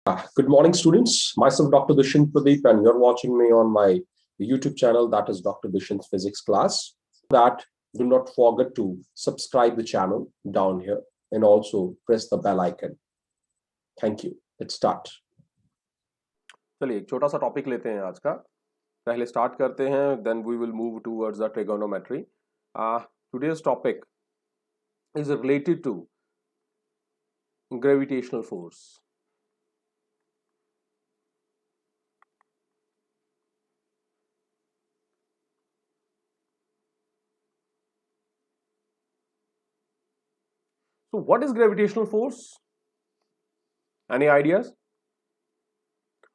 Good morning, students. Myself, Dr. Dushyant Pradeep, and you're watching me on my YouTube channel, that is Dr. Dushyant's Physics Class. That do not forget to subscribe the channel down here and also press the bell icon. Thank you. Let's start. चलिए एक छोटा सा topic लेते हैं आज का। पहले start करते हैं, then we will move towards the trigonometry. Today's topic is related to gravitational force. So what is gravitational force? Any ideas?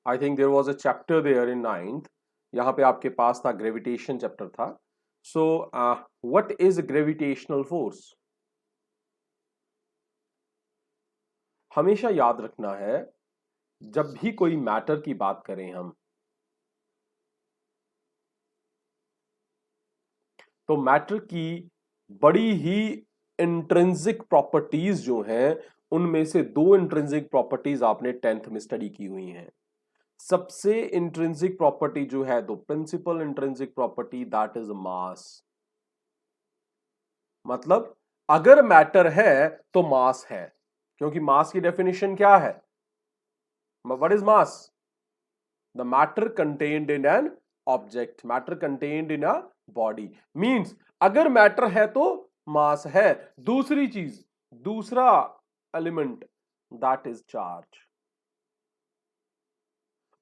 I think there was a chapter there in 9th. यहाँ पे आपके पास था gravitation chapter था। So what is gravitational force? हमेशा याद रखना है, जब भी कोई मैटर की बात करें हम, तो मैटर की बड़ी ही इंट्रिंसिक प्रॉपर्टीज जो हैं, उनमें से दो इंट्रिंसिक प्रॉपर्टीज आपने 10th में स्टडी की हुई हैं। सबसे इंट्रिंसिक प्रॉपर्टी जो है, तो principal intrinsic property, that is mass. मतलब अगर मैटर है तो मास है, क्योंकि मास की डेफिनेशन क्या है? What is mass? The matter contained in an object, matter contained in a body. Means अगर मैटर है तो मास है। दूसरी चीज, दूसरा एलिमेंट, दैट इज चार्ज।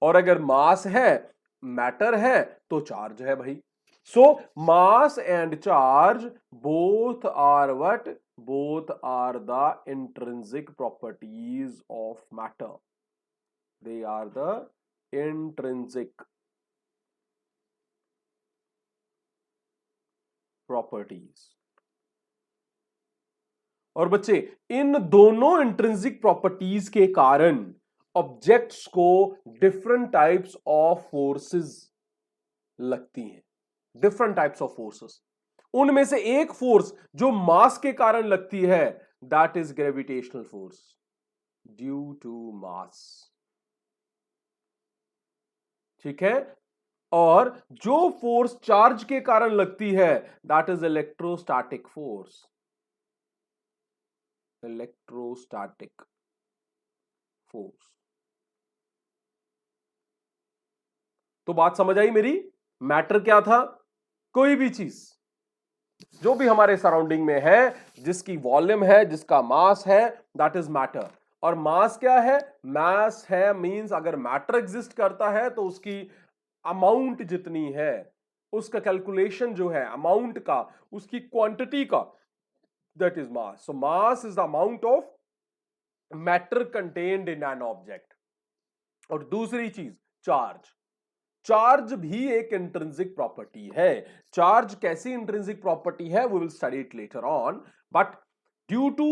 और अगर मास है, मैटर है, तो चार्ज है भाई। So mass and charge both are what? Both are the intrinsic properties of matter. They are the intrinsic properties. और बच्चे, इन दोनों इंट्रिंसिक प्रॉपर्टीज के कारण ऑब्जेक्ट्स को डिफरेंट टाइप्स ऑफ फोर्सेस लगती हैं। डिफरेंट टाइप्स ऑफ फोर्सेस, उनमें से एक फोर्स जो मास के कारण लगती है, that is gravitational force due to mass. ठीक है? और जो फोर्स चार्ज के कारण लगती है, that is electrostatic force. Electrostatic force. तो बात समझ आई मेरी? मैटर क्या था? कोई भी चीज जो भी हमारे सराउंडिंग में है, जिसकी वॉल्यूम है, जिसका मास है, दैट इज मैटर। और मास क्या है? मास है मींस अगर मैटर एग्जिस्ट करता है तो उसकी अमाउंट जितनी है, उसका कैलकुलेशन जो है अमाउंट का, उसकी क्वांटिटी का, that is mass. So mass is the amount of matter contained in an object. और दूसरी चीज, चार्ज। चार्ज भी एक इंट्रिंसिक प्रॉपर्टी है। चार्ज कैसी इंट्रिंसिक प्रॉपर्टी है, we will study it later on. But due to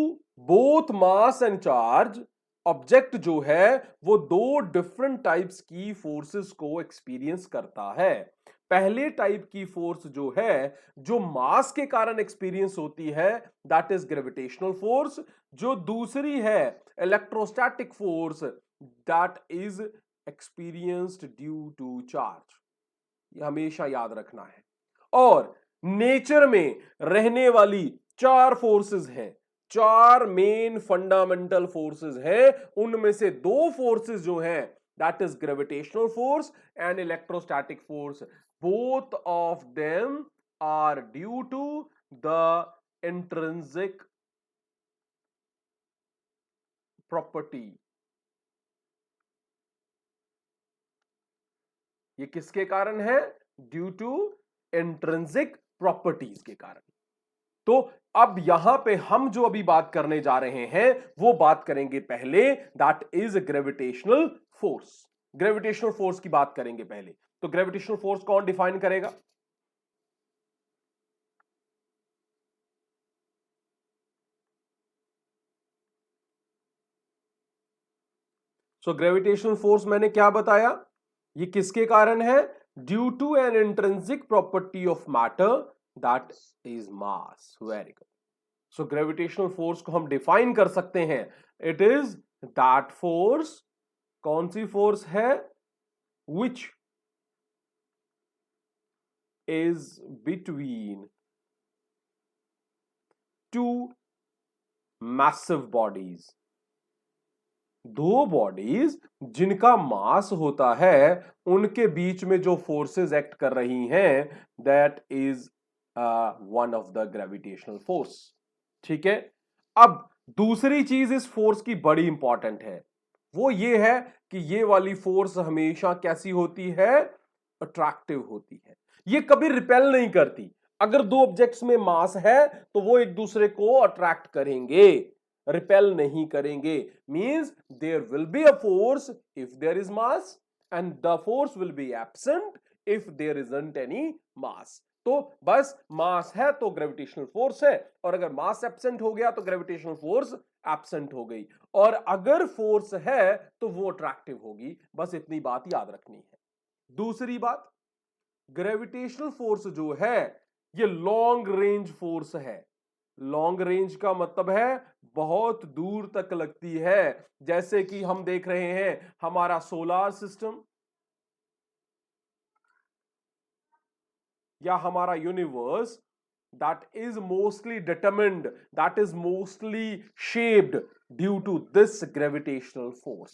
both mass and charge, object जो है वो दो डिफरेंट टाइप्स की फोर्सेस को एक्सपीरियंस करता है। पहले टाइप की फोर्स जो है, जो मास के कारण एक्सपीरियंस होती है, दैट इज ग्रेविटेशनल फोर्स। जो दूसरी है, electrostatic force, that is experienced due to charge. ये हमेशा याद रखना है। और नेचर में रहने वाली चार फोर्सेस हैं, चार मेन फंडामेंटल फोर्सेस हैं। उनमें से दो फोर्सेस जो हैं, that is gravitational force and electrostatic force. Both of them are due to the intrinsic property. ये किसके कारण है? ड्यू टू इंट्रिंसिक प्रॉपर्टीज के कारण। तो अब यहां पे हम जो अभी बात करने जा रहे हैं, वो बात करेंगे पहले, that is gravitational force. Gravitational force की बात करेंगे पहले। तो ग्रेविटेशनल फोर्स कौन डिफाइन करेगा? सो ग्रेविटेशनल फोर्स मैंने क्या बताया? ये किसके कारण है? Due to an intrinsic property of matter, that is mass. Very good. So gravitational force को हम डिफाइन कर सकते हैं, इट इज दैट फोर्स कौन सी फोर्स है? Which is between two massive bodies, दो बॉडीज जिनका मास होता है, उनके बीच में जो फोर्सेस एक्ट कर रही हैं, that is one of the gravitational force. ठीक है, अब दूसरी चीज इस फोर्स की बड़ी इंपॉर्टेंट है, वो ये है कि ये वाली फोर्स हमेशा कैसी होती है? अट्रैक्टिव होती है। ये कभी रिपेल नहीं करती। अगर दो ऑब्जेक्ट्स में मास है तो वो एक दूसरे को अट्रैक्ट करेंगे, रिपेल नहीं करेंगे। Means there will be a force if there is mass and the force will be absent if there isn't any mass. तो बस मास है तो ग्रेविटेशनल फोर्स है, और अगर मास एब्सेंट हो गया तो ग्रेविटेशनल फोर्स एब्सेंट हो गई, और अगर फोर्स है तो वो अट्रैक्टिव होगी। बस इतनी बात याद रखनी है। दूसरी बात, ग्रेविटेशनल फोर्स जो है ये लॉन्ग रेंज फोर्स है। लॉन्ग रेंज का मतलब है बहुत दूर तक लगती है। जैसे कि हम देख रहे हैं हमारा सोलार सिस्टम या हमारा universe, that is mostly determined, that is mostly shaped due to this gravitational force।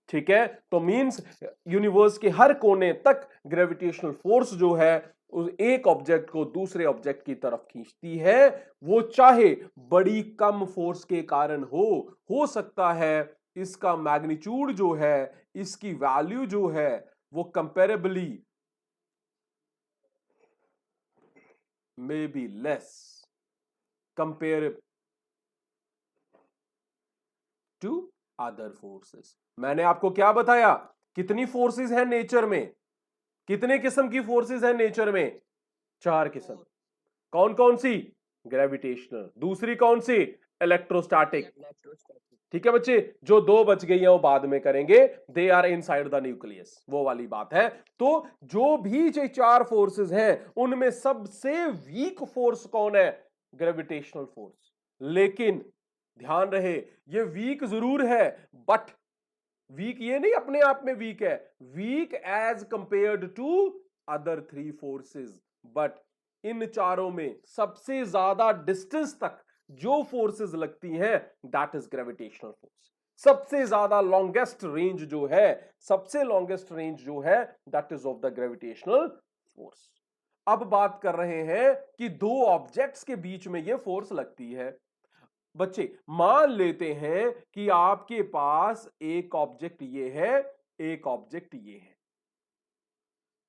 ठीक है, तो मींस यूनिवर्स के हर कोने तक ग्रेविटेशनल फोर्स जो है उस एक ऑब्जेक्ट को दूसरे ऑब्जेक्ट की तरफ खींचती है। वो चाहे बड़ी कम फोर्स के कारण हो सकता है इसका मैग्नीट्यूड जो है, इसकी वैल्यू जो है वो comparably may be less compared to other forces। मैंने आपको क्या बताया? कितनी फोर्सेस हैं नेचर में? कितने किस्म की फोर्सेस हैं नेचर में? 4 किस्म। कौन कौन सी? ग्रेविटेशनल। दूसरी कौन सी? इलेक्ट्रोस्टैटिक। ठीक है बच्चे, जो 2 बच गई हैं वो बाद में करेंगे। They are inside the nucleus, वो वाली बात है। तो जो भी ये 4 फोर्सेस हैं उनमें सबसे वीक फोर्स कौन है? Gravitational force. लेकिन ध्यान रहे ये वीक जरूर है, बट वीक ये नहीं अपने आप में वीक है, weak as compared to other 3 forces. But इन चारों में सबसे ज्यादा डिस्टेंस तक जो फोर्सेस लगती हैं दैट इज ग्रेविटेशनल फोर्स। सबसे ज्यादा लॉन्गेस्ट रेंज जो है, सबसे लॉन्गेस्ट रेंज जो है that is of the gravitational force. अब बात कर रहे हैं कि दो ऑब्जेक्ट्स के बीच में यह फोर्स लगती है। बच्चे मान लेते हैं कि आपके पास एक ऑब्जेक्ट ये है, एक ऑब्जेक्ट ये है।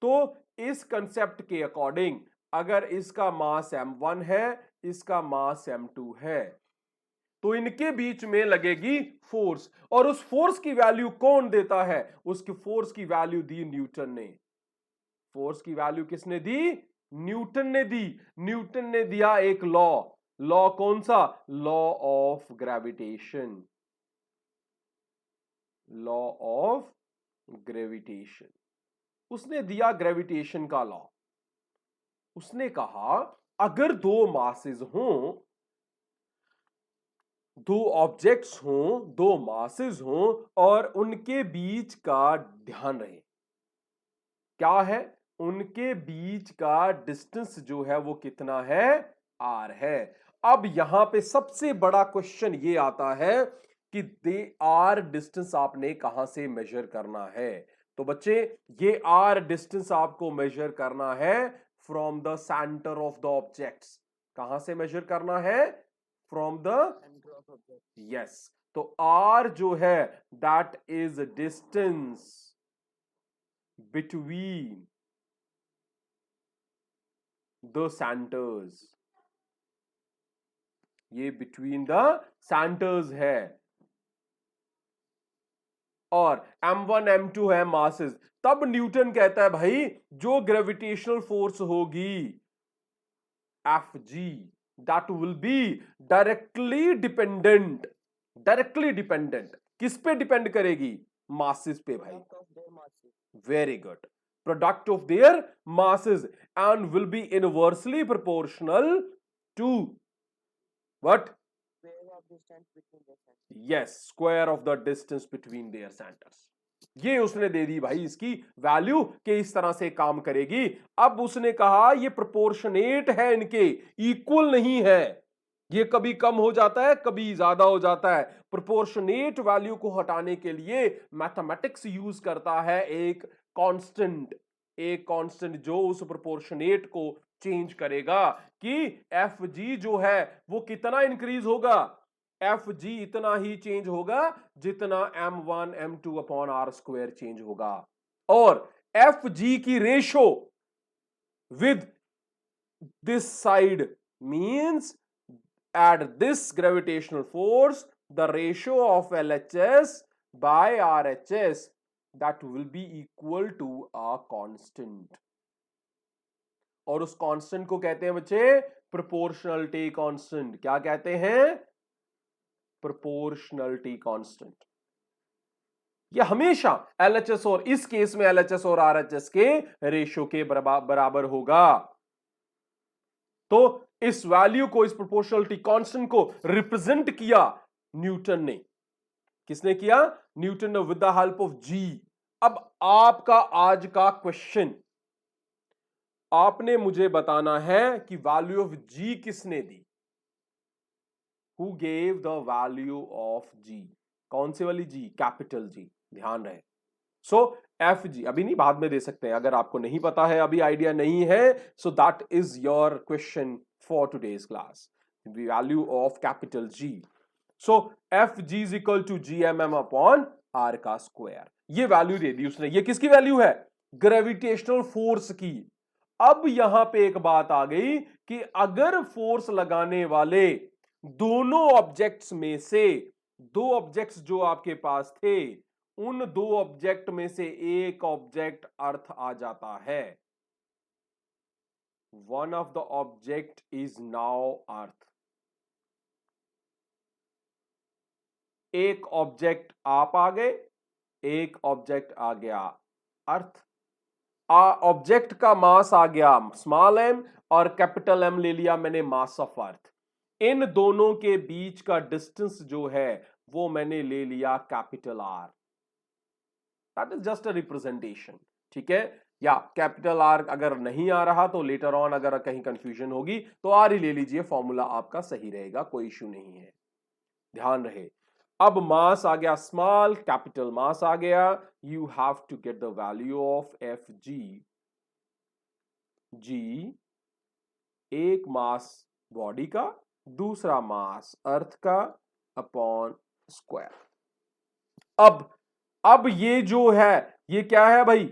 तो इस कंसेप्ट के अकॉर्डिंग अगर इसका मास m1 है, इसका मास m2 है, तो इनके बीच में लगेगी फोर्स। और उस फोर्स की वैल्यू कौन देता है? उसकी फोर्स की वैल्यू दी न्यूटन ने। फोर्स की वैल्यू किसने दी? न्यूटन ने दी। न्यूटन ने दिया एक लॉ। लॉ कौन सा? Law of gravitation. Law of gravitation. उसने दिया ग्रेविटेशन का लॉ। उसने कहा अगर दो मासेस हों, दो ऑब्जेक्ट्स हों, दो मासेस हों, और उनके बीच का ध्यान रहे क्या है? उनके बीच का डिस्टेंस जो है वो कितना है? r है। अब यहां पे सबसे बड़ा क्वेश्चन ये आता है कि दे आर डिस्टेंस आपने कहां से मेजर करना है? तो बच्चे ये r डिस्टेंस आपको मेजर करना है from the centre of the objects. कहां से मेजर करना है? From the yes. तो r जो है that is distance between the centres. ये बिटवीन द सेंटर्स है। और m1 m2 है मासेस। तब न्यूटन कहता है भाई जो ग्रेविटेशनल फोर्स होगी Fg that will be directly dependent. Directly dependent किस पे डिपेंड करेगी? मासेस पे भाई। Very good. Product of their masses and will be inversely proportional to what? yes, square of the distance between their centers। ये उसने दे दी भाई इसकी value के इस तरह से काम करेगी। अब उसने कहा ये प्रोपोर्शनेट है, इनके इक्वल नहीं है, ये कभी कम हो जाता है कभी ज्यादा हो जाता है। प्रोपोर्शनेट वैल्यू को हटाने के लिए मैथमेटिक्स यूज करता है एक कांस्टेंट, एक कांस्टेंट जो उस प्रोपोर्शनेट को चेंज करेगा कि एफ जी जो है वो कितना इंक्रीज होगा, एफ जी इतना ही चेंज होगा जितना m1 m2 upon are square change होगा। और एफ जी की ratio with this side means at this gravitational force the ratio of LHS by RHS that will be equal to a constant, और उस constant को कहते हैं बच्चे proportionality constant. क्या कहते हैं? Proportionality constant. ये हमेशा LHS और इस केस में LHS और RHS के रेशियो के बराबर होगा। तो इस वैल्यू को, इस प्रोपोर्शनलिटी कांस्टेंट को रिप्रेजेंट किया न्यूटन ने। किसने किया? न्यूटन ने, विद द हेल्प ऑफ जी। अब आपका आज का क्वेश्चन, आपने मुझे बताना है कि वैल्यू ऑफ जी किसने दी? Who gave the value of G? कौन सी वाली जी? कैपिटल जी, ध्यान रहे। सो एफ जी अभी नहीं, बाद में दे सकते हैं अगर आपको नहीं पता है, अभी आइडिया नहीं है। So that is your question for today's class, value of capital G. So F G is equal to G M M upon R का स्क्वायर। ये वैल्यू दे दी उसने। ये किसकी वैल्यू है? ग्रेविटेशनल फोर्स की। अब यहां पे एक बात आ गई कि अगर फोर्स लगाने वाले दोनों ऑब्जेक्ट्स में से, दो ऑब्जेक्ट्स जो आपके पास थे, उन दो ऑब्जेक्ट में से एक ऑब्जेक्ट अर्थ आ जाता है, one of the object is now earth. एक ऑब्जेक्ट आप आ गए, एक ऑब्जेक्ट आ गया अर्थ। ऑब्जेक्ट का मास आ गया स्मॉल एम और कैपिटल एम ले लिया मैंने मास ऑफ अर्थ। इन दोनों के बीच का डिस्टेंस जो है वो मैंने ले लिया capital R. That is just a representation, ठीक है? या कैपिटल आर अगर नहीं आ रहा तो लेटर ऑन अगर कहीं कंफ्यूजन होगी तो आर ही ले लीजिए, फॉर्मूला आपका सही रहेगा, कोई इश्यू नहीं है, ध्यान रहे। अब मास आ गया स्मॉल, कैपिटल मास आ गया। You have to get the value of F G. G एक मास बॉडी का, दूसरा मास अर्थ का अपॉन स्क्वायर। अब ये जो है ये क्या है भाई?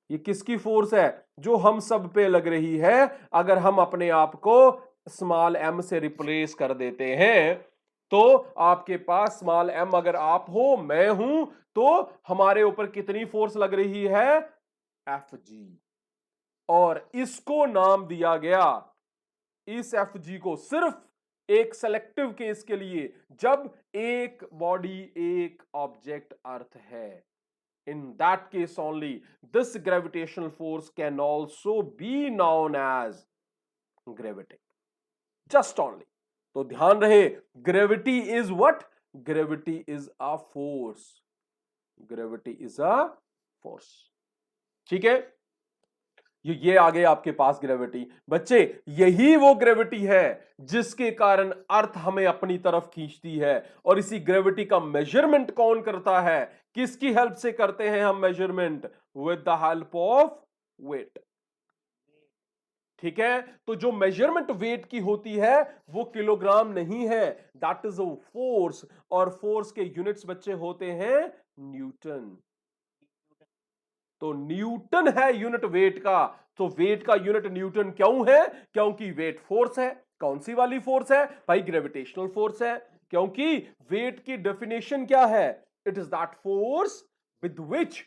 ये किसकी फोर्स है? जो हम सब पे लग रही है। अगर हम अपने आप को स्मॉल एम से रिप्लेस कर देते हैं तो आपके पास स्मॉल एम अगर आप हो, मैं हूं, तो हमारे ऊपर कितनी फोर्स लग रही है? F G. और इसको नाम दिया गया, इस एफ जी को सिर्फ एक सेलेक्टिव केस के लिए, जब एक बॉडी एक ऑब्जेक्ट अर्थ है। In that case only this gravitational force can also be known as gravity, just only। तो ध्यान रहे, gravity is what? Gravity is a force, gravity is a force, ठीक है? ये आ गए आपके पास ग्रेविटी। बच्चे यही वो ग्रेविटी है जिसके कारण अर्थ हमें अपनी तरफ खींचती है। और इसी ग्रेविटी का मेजरमेंट कौन करता है? किसकी हेल्प से करते हैं हम measurement? With the help of weight, ठीक है? तो जो मेजरमेंट वेट की होती है वो किलोग्राम नहीं है, दैट इज अ फोर्स। और फोर्स के यूनिट्स बच्चे होते हैं न्यूटन। तो न्यूटन है यूनिट वेट का। तो वेट का यूनिट न्यूटन क्यों है? क्योंकि वेट फोर्स है। कौन सी वाली फोर्स है भाई? ग्रेविटेशनल फोर्स है। क्योंकि वेट की डेफिनेशन क्या है? It is that force with which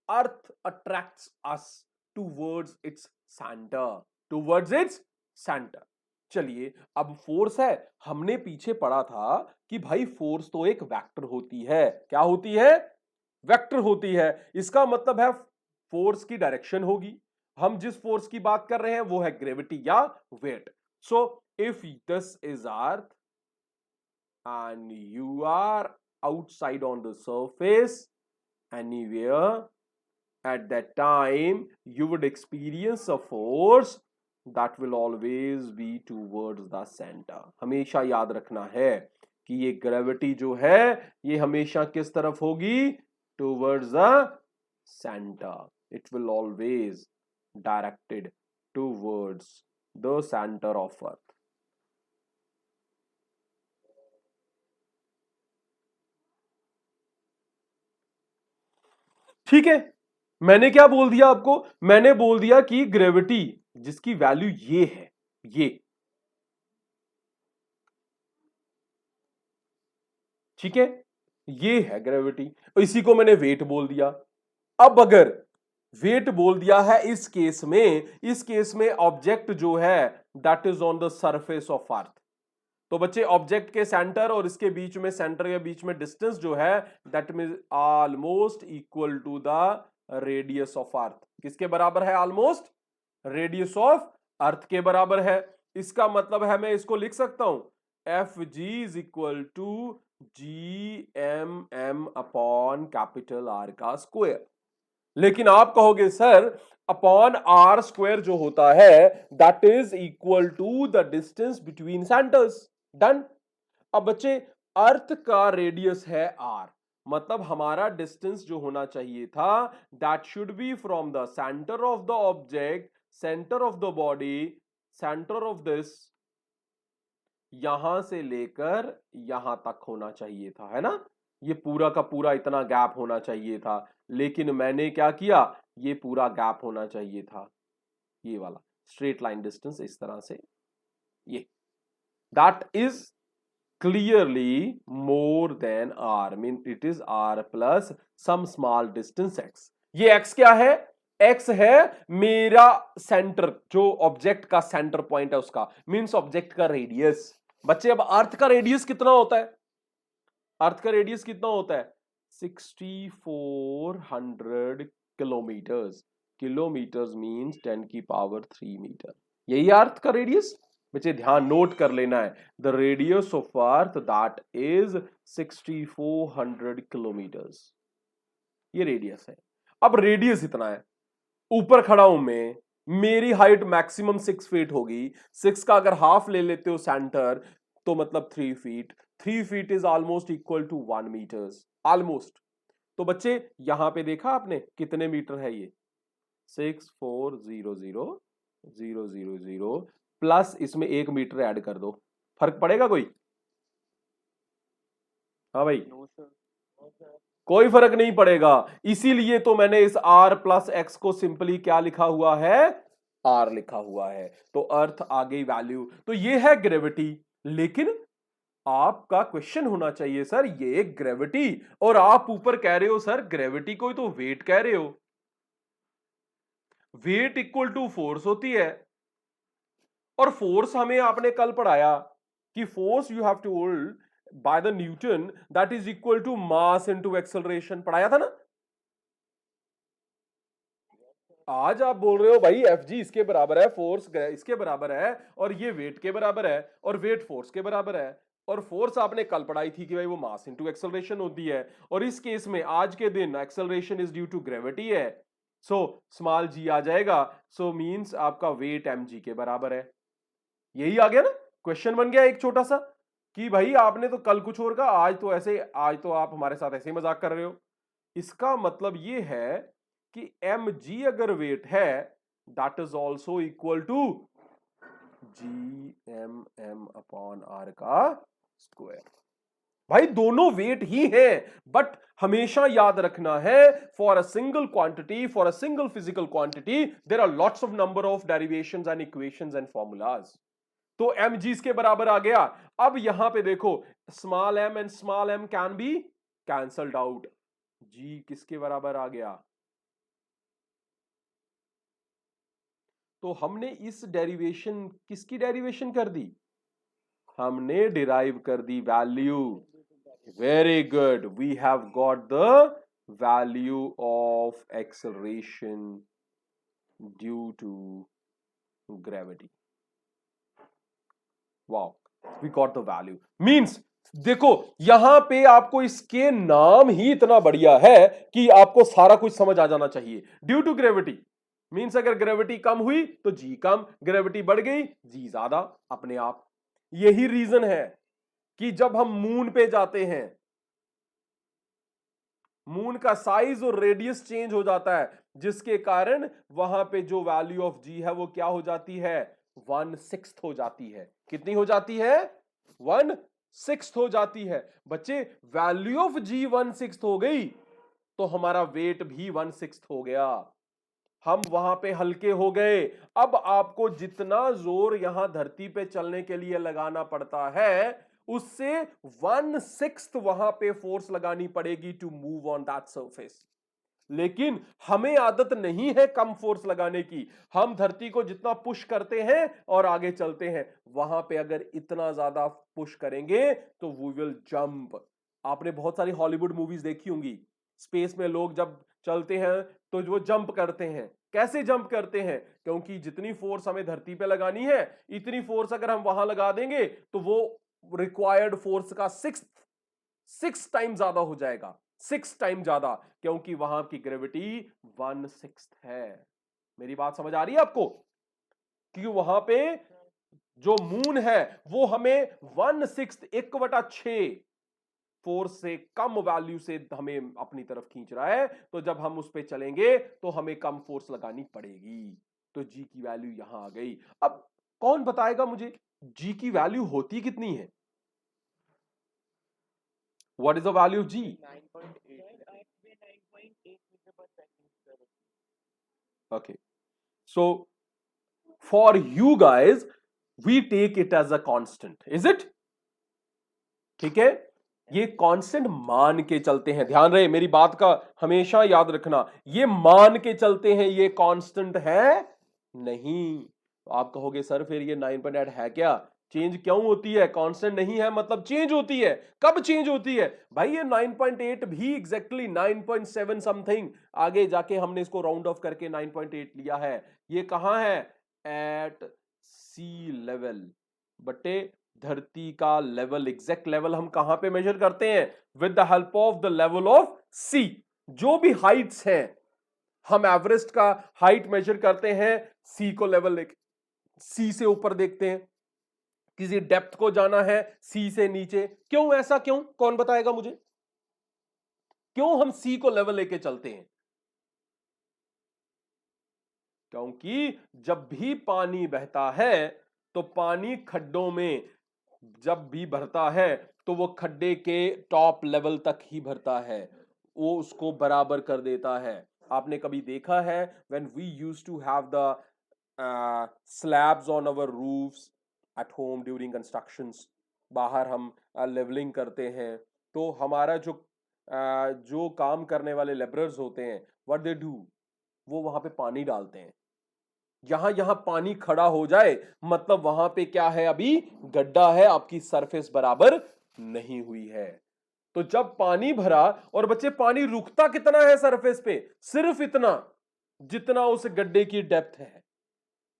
earth attracts us towards its centre, towards its centre. चलिए, अब फोर्स है, हमने पीछे पढ़ा था कि भाई फोर्स तो एक वेक्टर होती है। क्या होती है? वेक्टर होती है। इसका मतलब है फोर्स की डायरेक्शन होगी। हम जिस फोर्स की बात कर रहे हैं वो है ग्रेविटी या weight. So if this is earth and you are outside on the surface, anywhere at that time you would experience a force that will always be towards the center. हमेशा याद रखना है कि ये ग्रेविटी जो है ये हमेशा किस तरफ होगी? towards the center. It will always directed towards the center of earth. ठीक है, मैंने क्या बोल दिया आपको? मैंने बोल दिया कि ग्रेविटी जिसकी वैल्यू ये है, ये ठीक है, ये है ग्रेविटी, इसी को मैंने वेट बोल दिया। अब अगर वेट बोल दिया है इस केस में ऑब्जेक्ट जो है that is on the surface of अर्थ। तो बच्चे ऑब्जेक्ट के सेंटर और इसके बीच में सेंटर के बीच में डिस्टेंस जो है that means almost equal to the radius of earth. किसके बराबर है? ऑलमोस्ट रेडियस ऑफ अर्थ के बराबर है। इसका मतलब है मैं इसको लिख सकता हूं F G is equal to G M M upon capital R का स्क्वायर। लेकिन आप कहोगे सर अपॉन आर स्क्वायर जो होता है that is equal to the distance between centres. Done. अब बच्चे अर्थ का रेडियस है आर, मतलब हमारा डिस्टेंस जो होना चाहिए था that should be from the centre of the object, centre of the body, centre of this, यहां से लेकर यहां तक होना चाहिए था, है ना? ये पूरा का पूरा इतना गैप होना चाहिए था, लेकिन मैंने क्या किया? ये पूरा गैप होना चाहिए था, ये वाला स्ट्रेट लाइन डिस्टेंस इस तरह से, ये that is clearly more than R, mean it is R plus some small distance X. ये एक्स क्या है? एक्स है मेरा सेंटर, जो ऑब्जेक्ट का सेंटर पॉइंट है उसका, मींस ऑब्जेक्ट का रेडियस। बच्चे अब अर्थ का रेडियस कितना होता है? अर्थ का रेडियस कितना होता है? 6400 किलोमीटर्स। किलोमीटर्स मींस 10 की पावर 3 मीटर। यही है अर्थ का रेडियस। बच्चे ध्यान नोट कर लेना है, the radius of earth that is 6400 kilometres, ये रेडियस है। अब रेडियस इतना है, ऊपर खड़ा हूं मैं, मेरी हाइट मैक्सिमम 6 फीट होगी। 6 का अगर हाफ ले लेते हो सेंटर तो मतलब 3 feet. 3 feet is almost equal to 1 metres, almost. तो बच्चे यहां पे देखा आपने कितने मीटर है ये? 6400 प्लस इसमें 1 मीटर ऐड कर दो, फर्क पड़ेगा कोई? हाँ भाई, कोई फर्क नहीं पड़ेगा। इसीलिए तो मैंने इस r प्लस एक्स को सिंपली क्या लिखा हुआ है? r लिखा हुआ है। तो अर्थ आ गई वैल्यू। तो ये है ग्रेविटी। लेकिन आपका क्वेश्चन होना चाहिए सर ये ग्रेविटी, और आप ऊपर कह रहे हो सर ग्रेविटी को तो वेट कह रहे हो। वेट इक्वल टू फोर्स होती है, और फोर्स हमें आपने कल पढ़ाया कि force you have to hold by the newton that is equal to mass into acceleration, पढ़ाया था ना? आज आप बोल रहे हो भाई एफ जी इसके बराबर है, फोर्स इसके बराबर है, और ये वेट के बराबर है, और वेट फोर्स के बराबर है। और फोर्स आपने कल पढ़ाई थी कि भाई वो मास इनटू एक्सेलरेशन होती है, और इस केस में आज के दिन acceleration is due to gravity है, सो स्मॉल जी आ जाएगा। सो मींस आपका वेट एम जी के बराबर है। यही आ गया ना? क्वेश्चन बन गया एक छोटा सा कि भाई आपने तो कल कुछ और कहा, आज तो ऐसे, आज तो आप हमारे साथ ऐसे ही मजाक कर रहे हो। इसका मतलब ये है कि एम जी अगर वेट है that is also equal to G M M upon R का स्क्वायर। भाई दोनों वेट ही है, बट हमेशा याद रखना है for a single quantity, for a single physical quantity there are lots of number of derivations and equations and formulas. तो M G इसके बराबर आ गया। अब यहां पे देखो small M and small M can be cancelled out, G किसके बराबर आ गया? तो हमने इस डेरिवेशन, किसकी डेरिवेशन कर दी? हमने डिराइव कर दी value. Very good, we have got the value of acceleration due to gravity. Wow, we got the value. Means देखो यहां पे आपको इसके नाम ही इतना बढ़िया है कि आपको सारा कुछ समझ आ जाना चाहिए। ड्यू टू ग्रेविटी मींस अगर ग्रेविटी कम हुई तो जी कम, ग्रेविटी बढ़ गई जी ज्यादा अपने आप। यही रीजन है कि जब हम मून पे जाते हैं मून का साइज और रेडियस चेंज हो जाता है, जिसके कारण वहां पे जो वैल्यू ऑफ जी है वो क्या हो जाती है, 1/6 हो जाती है। कितनी हो जाती है, 1/6 हो जाती है। बच्चे वैल्यू ऑफ जी 1/6 हो गई तो हमारा वेट भी 1/6 हो गया, हम वहां पे हल्के हो गए। अब आपको जितना जोर यहां धरती पे चलने के लिए लगाना पड़ता है उससे 1/6 वहां पे फोर्स लगानी पड़ेगी to move on that surface. लेकिन हमें आदत नहीं है कम फोर्स लगाने की, हम धरती को जितना पुश करते हैं और आगे चलते हैं, वहां पे अगर इतना ज्यादा पुश करेंगे तो वी विल जंप। आपने बहुत सारी हॉलीवुड मूवीज देखी होंगी, स्पेस में लोग जब चलते हैं तो वो जंप करते हैं। कैसे जंप करते हैं, क्योंकि जितनी फोर्स हमें धरती पे लगानी है इतनी फोर्स अगर हम वहां लगा देंगे तो वो रिक्वायर्ड फोर्स का 6 टाइम ज्यादा हो जाएगा, 6 टाइम ज्यादा, क्योंकि वहां की ग्रेविटी 1/6 है। मेरी बात समझ आ रही है आपको, क्योंकि वहां पे जो मून है वो हमें 1/6 1/6 फोर्स से कम वैल्यू से हमें अपनी तरफ खींच रहा है। तो जब हम उस पर चलेंगे तो हमें कम फोर्स लगानी पड़ेगी। तो जी की वैल्यू यहां आ गई। अब कौन बताएगा मुझे जी की वैल्यू होती कितनी है, what is the value of G? 9.8 okay, so for you guys we take it as a constant, is it? ठीक है, ये कांस्टेंट मान के चलते हैं, ध्यान रहे मेरी बात का, हमेशा याद रखना, ये मान के चलते हैं, ये कांस्टेंट है नहीं। तो आप कहोगे सर फिर ये 9.8 है क्या, चेंज क्यों होती है, कांस्टेंट नहीं है मतलब चेंज होती है, कब चेंज होती है भाई? ये 9.8 भी एग्जैक्टली 9.7 समथिंग, आगे जाके हमने इसको राउंड ऑफ करके 9.8 लिया है। ये कहां है, एट सी लेवल, बटे धरती का लेवल। एग्जैक्ट लेवल हम कहां पे मेजर करते हैं, with the help of the level of sea. जो भी हाइट्स हैं, हम एवरेस्ट का हाइट मेजर करते हैं, सी को लेवल लेके सी से ऊपर देखते हैं, किसी डेप्थ को जाना है सी से नीचे। क्यों ऐसा, क्यों, कौन बताएगा मुझे, क्यों हम सी को लेवल लेके चलते हैं? क्योंकि जब भी पानी बहता है तो पानी खड्डों में जब भी भरता है तो वो खड्डे के टॉप लेवल तक ही भरता है, वो उसको बराबर कर देता है। आपने कभी देखा है when we used to have the slabs on our roofs at home during constructions, बाहर हम लेवलिंग करते हैं तो हमारा जो काम करने वाले लेबरर्स होते हैं, व्हाट दे डू, वो वहां पे पानी डालते हैं। जहां जहां पानी खड़ा हो जाए मतलब वहां पे क्या है, अभी गड्ढा है, आपकी सरफेस बराबर नहीं हुई है। तो जब पानी भरा, और बच्चे पानी रुकता कितना है सरफेस पे, सिर्फ इतना जितना उस गड्ढे की डेप्थ है,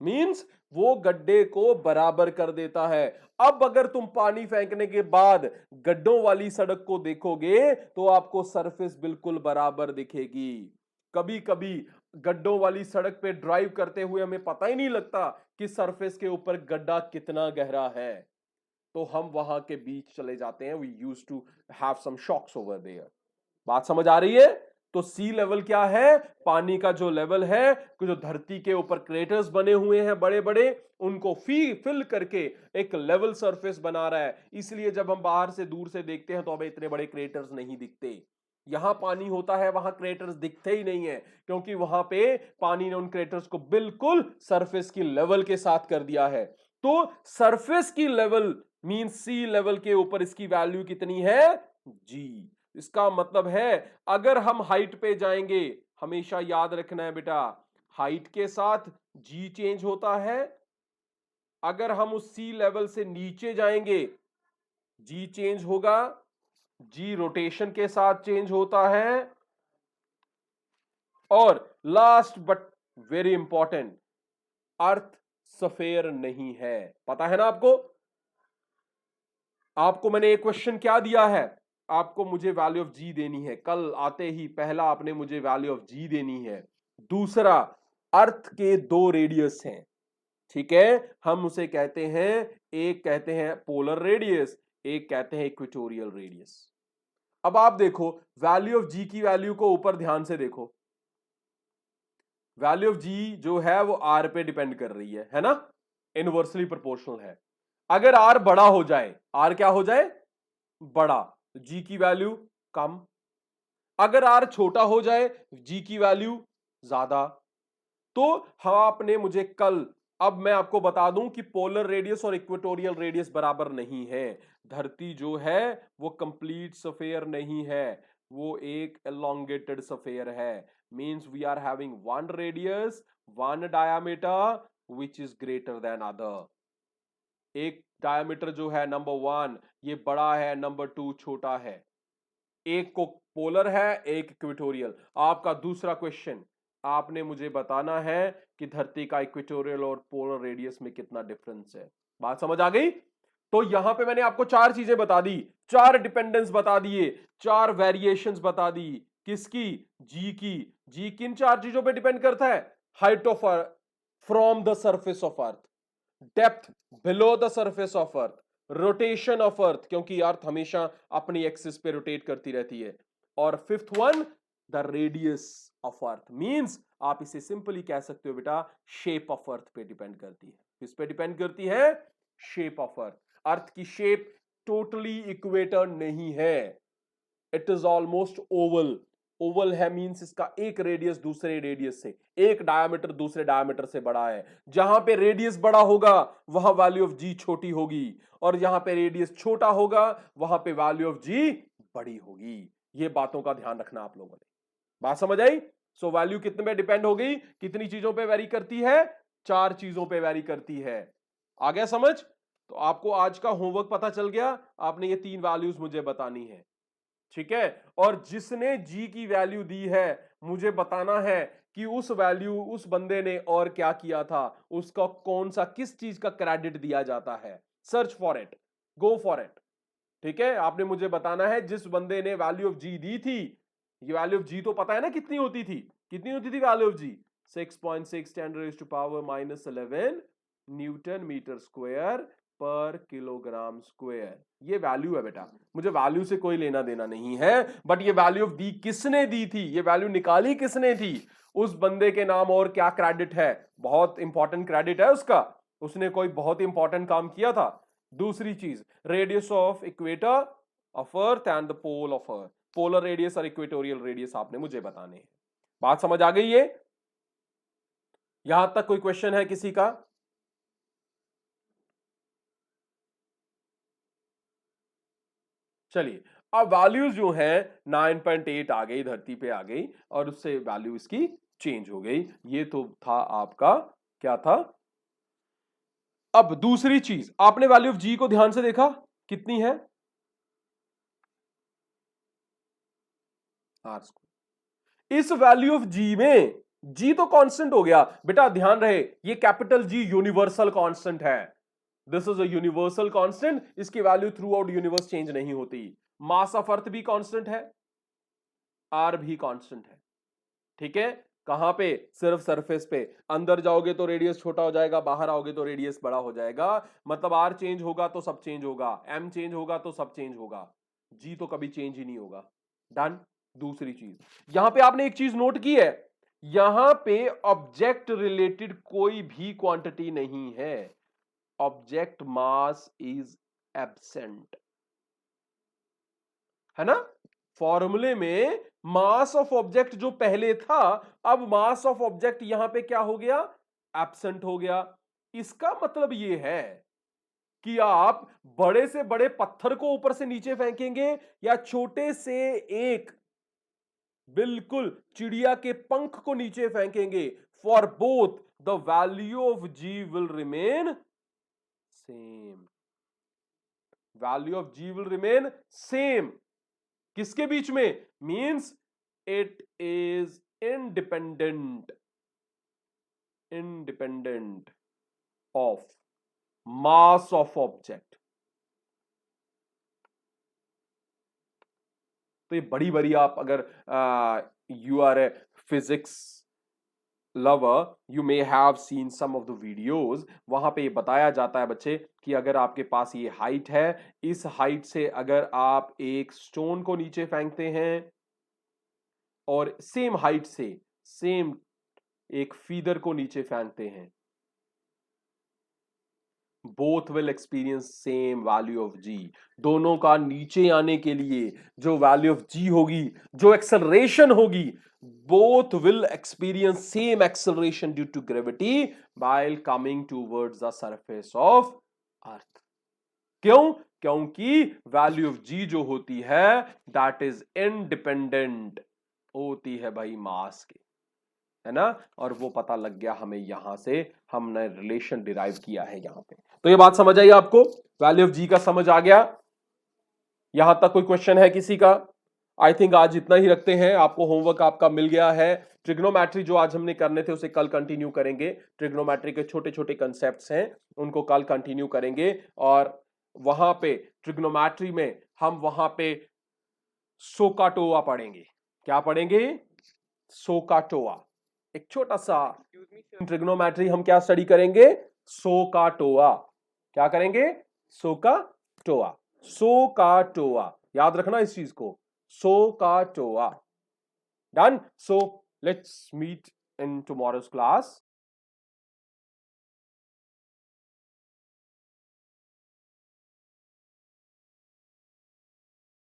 मींस वो गड्ढे को बराबर कर देता है। अब अगर तुम पानी फेंकने के बाद गड्ढों वाली सड़क को देखोगे तो आपको सरफेस बिल्कुल बराबर दिखेगी। कभी कभी गड्ढों वाली सड़क पे ड्राइव करते हुए हमें पता ही नहीं लगता कि सरफेस के ऊपर गड्ढा कितना गहरा है, तो हम वहां के बीच चले जाते हैं, we use to have some shocks over there. बात समझ आ रही है? तो सी लेवल क्या है, पानी का जो लेवल है, जो धरती के ऊपर क्रेटर्स बने हुए हैं बड़े बड़े, उनको फिल करके एक लेवल सरफेस बना रहा है। इसलिए जब हम बाहर से दूर से देखते हैं तो हमें इतने बड़े क्रेटर्स नहीं दिखते। यहां पानी होता है वहां क्रेटर्स दिखते ही नहीं है, क्योंकि वहां पे पानी ने उन क्रेटर्स को बिल्कुल सरफेस की लेवल के साथ कर दिया है। तो सरफेस की लेवल मीन सी लेवल के ऊपर इसकी वैल्यू कितनी है, जी। इसका मतलब है अगर हम हाइट पे जाएंगे, हमेशा याद रखना है बेटा, हाइट के साथ जी चेंज होता है। अगर हम उस सी लेवल से नीचे जाएंगे जी चेंज होगा, जी रोटेशन के साथ चेंज होता है। और last but very important, earth sphere नहीं है, पता है ना आपको? आपको मैंने एक क्वेश्चन क्या दिया है, आपको मुझे वैल्यू ऑफ जी देनी है। कल आते ही पहला आपने मुझे वैल्यू ऑफ जी देनी है। दूसरा, अर्थ के दो रेडियस हैं, ठीक है, हम उसे कहते हैं, एक कहते हैं पोलर रेडियस, एक कहते हैं इक्वेटोरियल रेडियस। अब आप देखो वैल्यू ऑफ जी की वैल्यू को ऊपर ध्यान से देखो, वैल्यू ऑफ जी जो है वो आर पे डिपेंड कर रही है ना, इनवर्सली प्रोपोर्शनल है। अगर आर बड़ा हो जाए, आर क्या हो जाए, बड़ा, जी की वैल्यू कम। अगर आर छोटा हो जाए, जी की वैल्यू ज्यादा। तो आपने मुझे कल, अब मैं आपको बता दूं कि पोलर रेडियस और इक्वेटोरियल रेडियस बराबर नहीं है। धरती जो है वो कंप्लीट स्फीयर नहीं है, वो एक एलोंगेटेड स्फीयर है। Means we are having one radius, one diameter which is greater than other. एक डायामीटर जो है नंबर वन ये बड़ा है, नंबर टू छोटा है। एक को पोलर है, एक इक्वेटोरियल। आपका दूसरा क्वेश्चन, आपने मुझे बताना है कि धरती का इक्वेटोरियल और पोलर रेडियस में कितना डिफरेंस है। बात समझ आ गई? तो यहां पे मैंने आपको चार चीजें बता दी, चार डिपेंडेंस बता दिए, चार वेरिएशंस बता दी। किसकी? जी की। जी किन चार चीजों पे डिपेंड करता है? Height of earth from the surface of earth, depth below the surface of earth, rotation of earth क्योंकि अर्थ हमेशा अपनी एक्सिस पे रोटेट करती रहती है, और fifth one the radius of earth. Means आप इसे सिंपली कह सकते हो बेटा, शेप ऑफ अर्थ पे डिपेंड करती है। किस पे डिपेंड करती है? Shape of earth. अर्थ की शेप टोटली इक्वेटर नहीं है, it is almost Oval. Oval है मींस इसका एक रेडियस दूसरे रेडियस से, एक डायमीटर दूसरे डायमीटर से बड़ा है। जहां पे रेडियस बड़ा होगा वहां वैल्यू ऑफ जी छोटी होगी, और जहां पे रेडियस छोटा होगा वहां पे वैल्यू ऑफ जी बड़ी होगी। ये बातों का ध्यान रखना आप लोगों ने। बात समझ आई? सो वैल्यू कितने पे डिपेंड हो गई, कितनी चीजों पे वेरी करती है? चार चीजों पे वेरी करती है। आ गया समझ? तो आपको आज का होमवर्क पता चल गया, आपने ये तीन वैल्यूज मुझे बतानी है, ठीक है। और जिसने जी की वैल्यू दी है मुझे बताना है कि उस वैल्यू उस बंदे ने और क्या किया था, उसका कौन सा किस चीज का क्रेडिट दिया जाता है। Search for it, go for it, ठीक है। आपने मुझे बताना है जिस बंदे ने वैल्यू ऑफ जी दी थी, ये वैल्यू ऑफ जी तो पता है ना कितनी होती थी, कितनी होती थी value of G? 6.6 10 raised to power -11 newton metre square पर किलोग्राम स्क्वायर। ये वैल्यू है बेटा, मुझे वैल्यू से कोई लेना देना नहीं है, बट ये वैल्यू ऑफ दी किसने दी थी, ये वैल्यू निकाली किसने थी, उस बंदे के नाम और क्या क्रेडिट है, बहुत इंपॉर्टेंट क्रेडिट है उसका, उसने कोई बहुत इंपॉर्टेंट काम किया था। दूसरी चीज, radius of equator of earth and the pole of earth, polar radius और इक्वेटोरियल रेडियस आपने मुझे बताने हैं। बात समझ आ गई है? यहां तक कोई क्वेश्चन है किसी का? चलिए, अब वैल्यूज जो है 9.8 आ गई, धरती पे आ गई, और उससे वैल्यू इसकी चेंज हो गई। ये तो था आपका, क्या था? अब दूसरी चीज, आपने वैल्यू ऑफ जी को ध्यान से देखा कितनी है? R square. इस वैल्यू ऑफ जी में जी तो कांस्टेंट हो गया बेटा, ध्यान रहे ये कैपिटल जी यूनिवर्सल कांस्टेंट है, this is a universal constant, इसकी value throughout universe change नहीं होती। मास ऑफ अर्थ भी कांस्टेंट है, आर भी कांस्टेंट है, ठीक है। कहां पे? सिर्फ सरफेस पे। अंदर जाओगे तो रेडियस छोटा हो जाएगा, बाहर आओगे तो रेडियस बड़ा हो जाएगा। मतलब आर चेंज होगा तो सब चेंज होगा, एम चेंज होगा तो सब चेंज होगा, जी तो कभी चेंज ही नहीं होगा। डन। दूसरी चीज, यहां पे आपने एक चीज नोट की है, यहां पे ऑब्जेक्ट रिलेटेड कोई भी क्वांटिटी नहीं है, ऑब्जेक्ट मास इज एब्सेंट, है ना। फॉर्मूले में मास ऑफ ऑब्जेक्ट जो पहले था, अब मास ऑफ ऑब्जेक्ट यहां पे क्या हो गया? एब्सेंट हो गया। इसका मतलब यह है कि आप बड़े से बड़े पत्थर को ऊपर से नीचे फेंकेंगे या छोटे से एक बिल्कुल चिड़िया के पंख को नीचे फेंकेंगे, for both the value of G will remain same, value of G will remain same. किसके बीच में? Means it is independent, independent of mass of object. तो ये बड़ी बड़ी आप अगर you are a physics lover, you may have seen some of the videos, वहां पे ये बताया जाता है बच्चे कि अगर आपके पास ये हाइट है, इस हाइट से अगर आप एक स्टोन को नीचे फेंकते हैं और सेम हाइट से सेम एक फीदर को नीचे फेंकते हैं, both will experience same value of G. दोनों का नीचे आने के लिए जो वैल्यू ऑफ जी होगी, जो एक्सेलरेशन होगी, both will experience same acceleration due to gravity while coming towards the surface of earth. क्यों? क्योंकि वैल्यू ऑफ जी जो होती है दैट इज इंडिपेंडेंट होती है भाई मास के, है ना। और वो पता लग गया हमें, यहां से हमने रिलेशन डिराइव किया है यहां पे। तो ये बात समझ आई आपको? वैल्यू ऑफ जी का समझ आ गया? यहां तक कोई क्वेश्चन है किसी का? आई थिंक आज इतना ही रखते हैं, आपको होमवर्क आपका मिल गया है। ट्रिग्नोमेट्री जो आज हमने करने थे उसे कल कंटिन्यू करेंगे। ट्रिग्नोमेट्री के छोटे छोटे कंसेप्ट्स हैं, उनको कल कंटिन्यू करेंगे। और वहां पे ट्रिग्नोमेट्री में हम वहां पे सोकाटोआ पढ़ेंगे। क्या पढ़ेंगे? सोकाटोआ। एक छोटा सा ट्रिग्नोमेट्री हम क्या स्टडी करेंगे? सोकाटोआ। क्या करेंगे? सोकाटोआ। सोकाटोआ, याद रखना इस चीज को, SOHCAHTOA. Done? So let's meet in tomorrow's class.